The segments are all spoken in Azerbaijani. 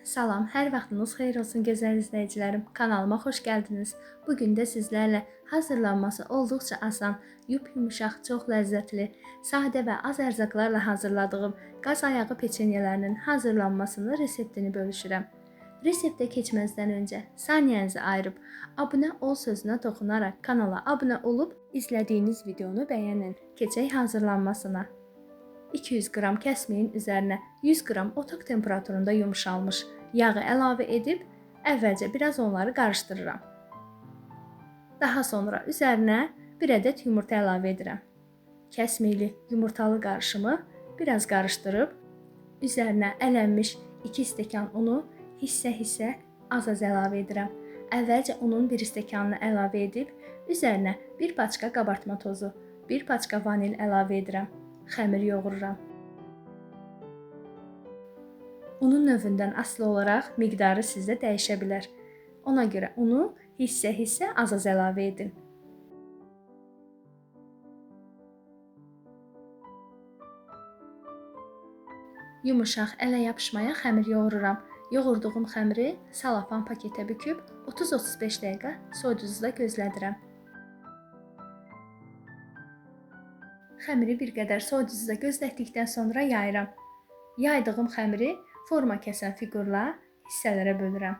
Salam, hər vaxtınız xeyir olsun gözəl izləyicilərim. Kanalıma xoş gəldiniz. Bugün də sizlərlə hazırlanması olduqca asan, yumuşaq, çox ləzzətli, sadə və az ərzaqlarla hazırladığım qaz ayağı peçenyelərinin hazırlanmasını reseptini bölüşürəm. Reseptə keçməzdən öncə saniyənizi ayırıb abunə ol sözünə toxunaraq kanala abunə olub izlədiyiniz videonu bəyənin. Keçək hazırlanmasına. 200 qram kəsməyin üzərinə 100 qram otaq temperaturunda yumşalmış yağı əlavə edib əvvəlcə biraz onları qarışdırıram. Daha sonra üzərinə 1 ədəd yumurta əlavə edirəm. Kəsmikli yumurtalı qarışımı biraz qarışdırıb üzərinə ələnmiş 2 stəkan unu hissə-hissə az-az əlavə edirəm. Əvvəlcə unun 1 stəkanını əlavə edib üzərinə 1 paçka qabartma tozu, 1 paçka vanil əlavə edirəm. Xəmir yoğururam. Unun növündən asılı olaraq miqdarı sizdə dəyişə bilər. Ona görə unu hissə-hissə az-az əlavə edin. Yumuşaq, ələ yapışmayan xəmir yoğururam. Yoğurduğum xəmiri salafan paketə büküb 30-35 dəqiqə soyuducuda gözlədirəm. Xəmiri bir qədər soyuducuda gözlətdikdən sonra yayıram. Yaydığım xəmiri forma kəsən fiqurla hissələrə bölürəm.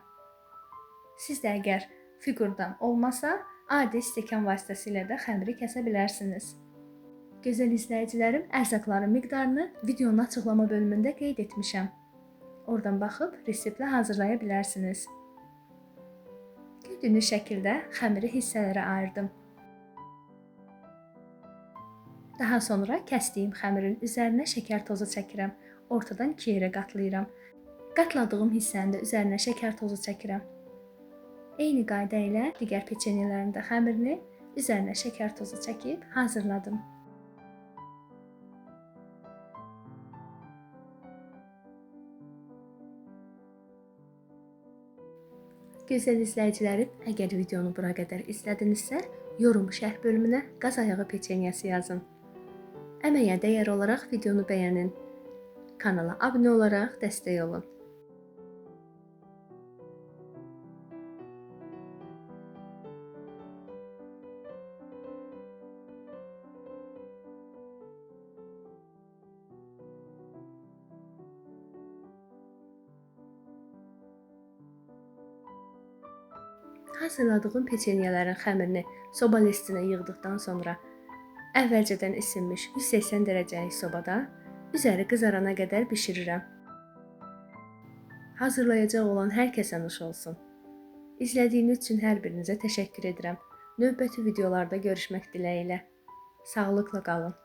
Siz də əgər fiqurdan olmasa, adi stəkan vasitəsilə də xəmiri kəsə bilərsiniz. Gözəl izləyicilərim, ərzaqların miqdarını videonun açıqlama bölümündə qeyd etmişəm. Oradan baxıb reseptlə hazırlaya bilərsiniz. Gördüyünüz şəkildə xəmiri hissələrə ayırdım. Daha sonra kəsdiyim xəmirin üzərinə şəkər tozu çəkirəm. Ortadan 2 yerə qatlayıram. Qatladığım hissənin də üzərinə şəkər tozu çəkirəm. Eyni qayda ilə digər peçenyələrin də xəmirini üzərinə şəkər tozu çəkib hazırladım. Gözəl izləyicilərim, əgər videonu bura qədər izlədinizsə, yorum şərh bölümünə qaz ayağı peçenyası yazın. Əməyə dəyər olaraq videonu bəyənin. Kanala abunə olaraq dəstək olun. Hazırladığım peçenyələrin xəmirini soba listinə yığdıqdan sonra əvvəlcədən isinmiş 180 dərəcəlik sobada üzəri qızarana qədər bişirirəm. Hazırlayacaq olan hər kəsə nuş olsun. İzlədiyiniz üçün hər birinizə təşəkkür edirəm. Növbəti videolarda görüşmək diləyilə. Sağlıqla qalın.